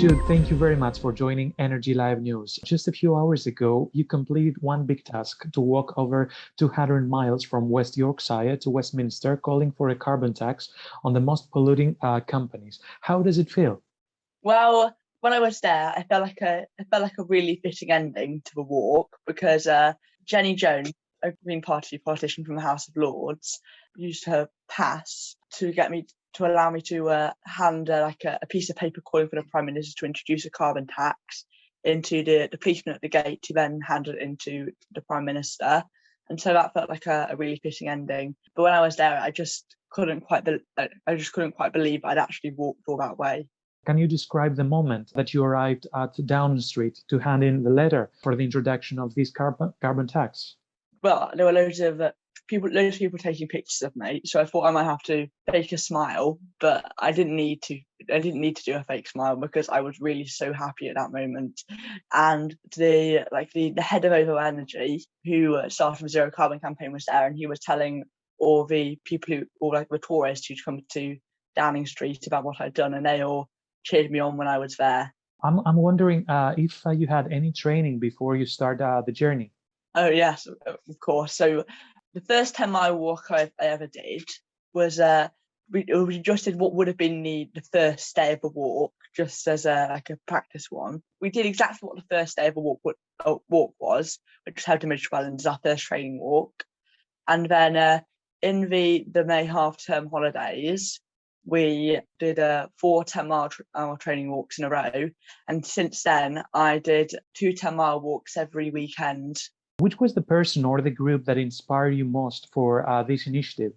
Jude, thank you very much for joining Energy Live News. Just a few hours ago, you completed one big task to walk over 200 miles from West Yorkshire to Westminster, calling for a carbon tax on the most polluting companies. How does it feel? Well, when I was there, I felt like a really fitting ending to the walk because Jenny Jones, a Green Party politician from the House of Lords, used her pass to allow me to hand a piece of paper calling for the Prime Minister to introduce a carbon tax into the policeman at the gate, to then hand it into the Prime Minister. And so that felt like a really fitting ending. But when I was there, I just couldn't quite believe I'd actually walked all that way. Can you describe the moment that you arrived at Downing Street to hand in the letter for the introduction of this carbon tax? Well, there were loads of people taking pictures of me, so I thought I might have to fake a smile, but I didn't need to. I didn't need to do a fake smile because I was really so happy at that moment. And the head of Ovo Energy, who started the Zero Carbon campaign, was there, and he was telling all the people the tourists who'd come to Downing Street about what I'd done, and they all cheered me on when I was there. I'm wondering if you had any training before you start the journey. Oh yes, of course. So the first 10-mile walk I ever did was we just did what would have been the first day of the walk, just as a practice one. We did exactly what the first day of a walk was, which was how to Midge Island, our first training walk. And then in the May half-term holidays, we did 4 10-mile training walks in a row. And since then, I did 2 10-mile walks every weekend. Which was the person or the group that inspired you most for this initiative?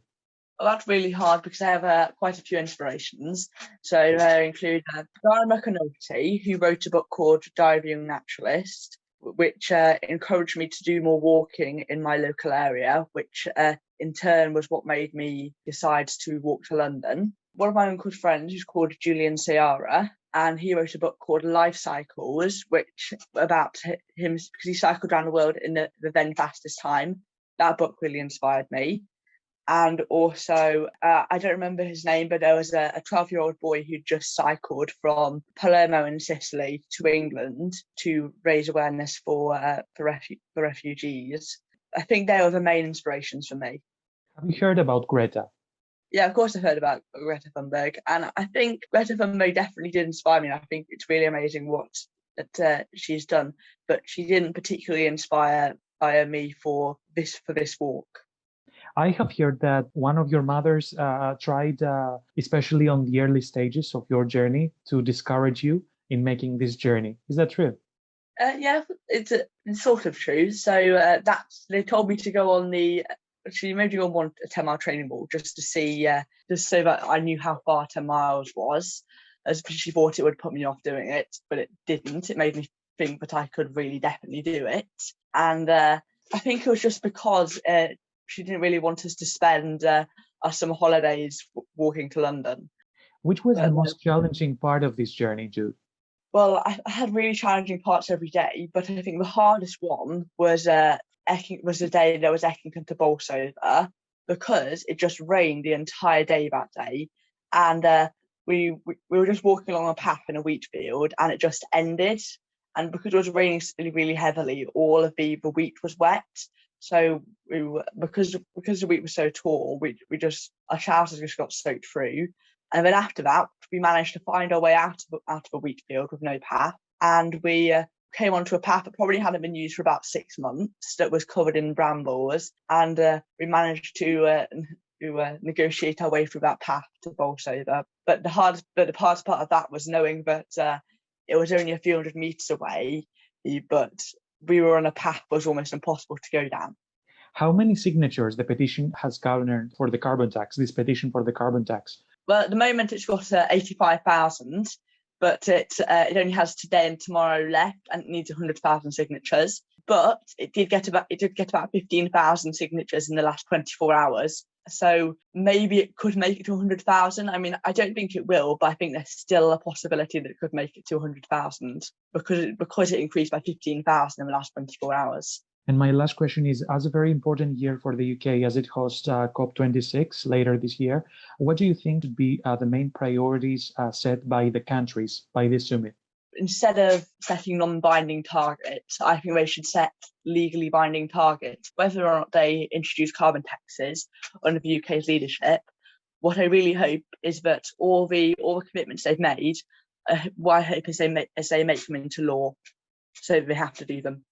Well, that's really hard because I have quite a few inspirations. So they include Dara McAnulty, who wrote a book called Diary of a Young Naturalist, which encouraged me to do more walking in my local area, which in turn was what made me decide to walk to London. One of my uncle's friends, who's called Julian Ciara, and he wrote a book called Life Cycles, which about him because he cycled around the world in the then fastest time. That book really inspired me. And also, I don't remember his name, but there was a 12-year-old boy who just cycled from Palermo in Sicily to England to raise awareness for refugees. I think they were the main inspirations for me. Have you heard about Greta? Yeah, of course I've heard about Greta Thunberg, and I think Greta Thunberg definitely did inspire me. I think it's really amazing what she's done, but she didn't particularly inspire me for this walk. I have heard that one of your mothers tried, especially on the early stages of your journey, to discourage you in making this journey. Is that true? Yeah, it's sort of true. So they told me to go on she made me on a 10-mile training walk just to see, just so that I knew how far 10 miles was, as she thought it would put me off doing it, but it didn't. It made me think that I could really definitely do it. And I think it was just because she didn't really want us to spend our summer holidays walking to London. Which was the most challenging part of this journey, Jude? Well, I had really challenging parts every day, but I think the hardest one was the day there was Eckington to Bolsover, because it just rained the entire day that day, and we were just walking along a path in a wheat field, and it just ended. And because it was raining really, really heavily, all of the wheat was wet. So because the wheat was so tall, our trousers just got soaked through. And then after that, we managed to find our way out of a wheat field with no path, and we came onto a path that probably hadn't been used for about 6 months, that was covered in brambles, and we managed to negotiate our way through that path to Bolsover. But the hardest part of that was knowing that it was only a few hundred meters away, but we were on a path that was almost impossible to go down. How many signatures the petition has garnered for the carbon tax, this petition for the carbon tax? Well, at the moment it's got 85,000, but it only has today and tomorrow left, and it needs 100,000 signatures. But it did get about 15,000 signatures in the last 24 hours. So maybe it could make it to 100,000. I mean, I don't think it will, but I think there's still a possibility that it could make it to 100,000 because it increased by 15,000 in the last 24 hours. And my last question is, as a very important year for the UK as it hosts COP26 later this year, what do you think would be the main priorities set by the countries by this summit? instead of setting non-binding targets, I think they should set legally binding targets. Whether or not they introduce carbon taxes under the UK's leadership, what I really hope is that all the commitments they've made, what I hope is they make them into law, so they have to do them.